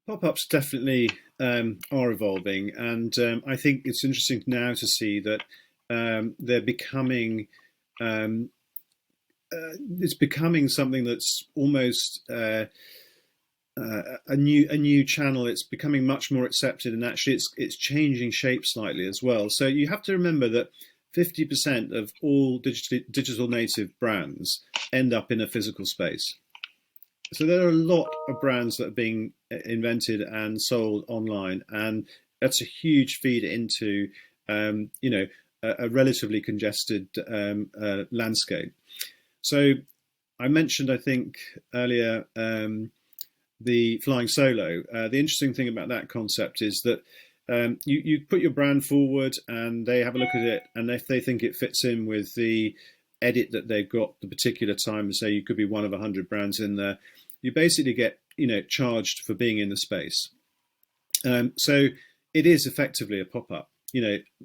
Pop-ups definitely are evolving, and I think it's interesting now to see that they're becoming um, it's becoming something that's almost a new channel. It's becoming much more accepted, and actually, it's changing shape slightly as well. So you have to remember that 50% of all digital native brands end up in a physical space. So there are a lot of brands that are being invented and sold online, and that's a huge feed into a relatively congested landscape. So I mentioned, I think earlier, the flying solo. The interesting thing about that concept is that you put your brand forward, and they have a look at it, and if they think it fits in with the edit that they've got the particular time, and say you could be one of 100 brands in there, you basically get charged for being in the space. So it is effectively a pop-up.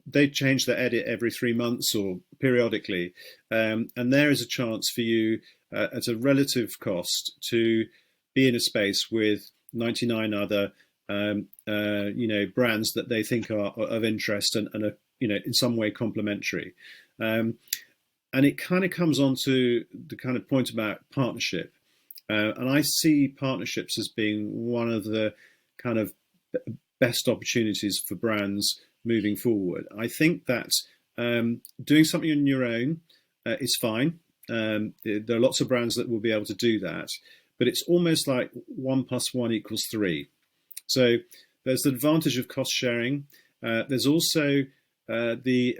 They change their edit every 3 months or periodically, and there is a chance for you at a relative cost to be in a space with 99 other brands that they think are of interest and are in some way complementary. And it kind of comes on to the kind of point about partnership. And I see partnerships as being one of the kind of best opportunities for brands moving forward. I think that doing something on your own is fine. There are lots of brands that will be able to do that, but it's almost like 1+1 = 3. So there's the advantage of cost sharing. There's also the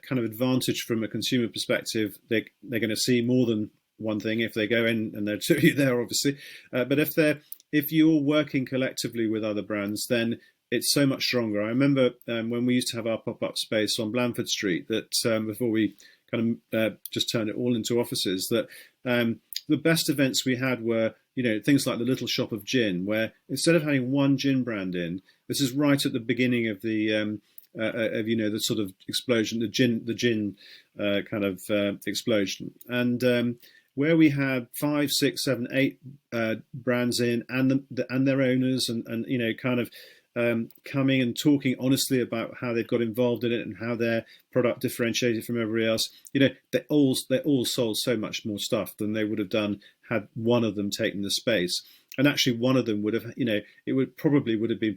kind of advantage from a consumer perspective. They're going to see more than one thing if they go in, and they're two of you there, obviously. But if you're working collectively with other brands, then it's so much stronger. I remember when we used to have our pop-up space on Blandford Street, that before we kind of just turned it all into offices, that the best events we had were things like the Little Shop of Gin, where instead of having one gin brand in, this is right at the beginning of the the sort of explosion, the gin kind of explosion, and where we had 5, 6, 7, 8 brands in, and their owners, and kind of coming and talking honestly about how they've got involved in it and how their product differentiated from everybody else. They all sold so much more stuff than they would have done had one of them taken the space. And actually, one of them would have, it would have been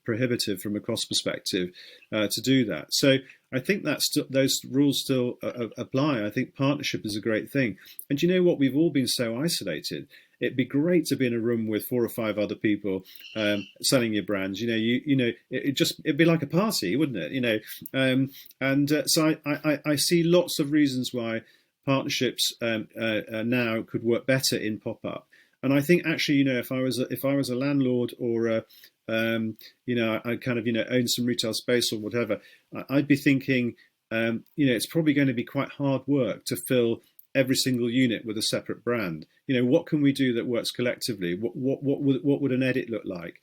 prohibitive from a cost perspective to do that. So I think those rules still apply. I think partnership is a great thing. And you know what? We've all been so isolated. It'd be great to be in a room with 4 or 5 other people selling your brands. It'd be like a party, wouldn't it? So I see lots of reasons why partnerships now could work better in pop-up. And I think actually, if I was a landlord, or I kind of own some retail space or whatever, I'd be thinking, it's probably going to be quite hard work to fill every single unit with a separate brand. What can we do that works collectively? What would an edit look like?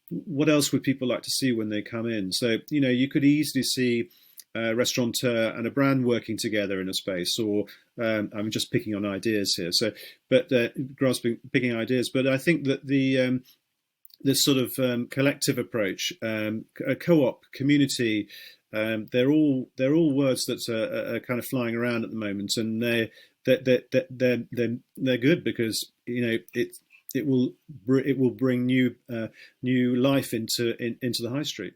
What else would people like to see when they come in? So you could easily see a restaurateur and a brand working together in a space, or I'm just picking on ideas here. So, but picking ideas. But I think that this sort of collective approach, a co-op, community, they're all words that are kind of flying around at the moment, and they're good because it will bring new life into the high street.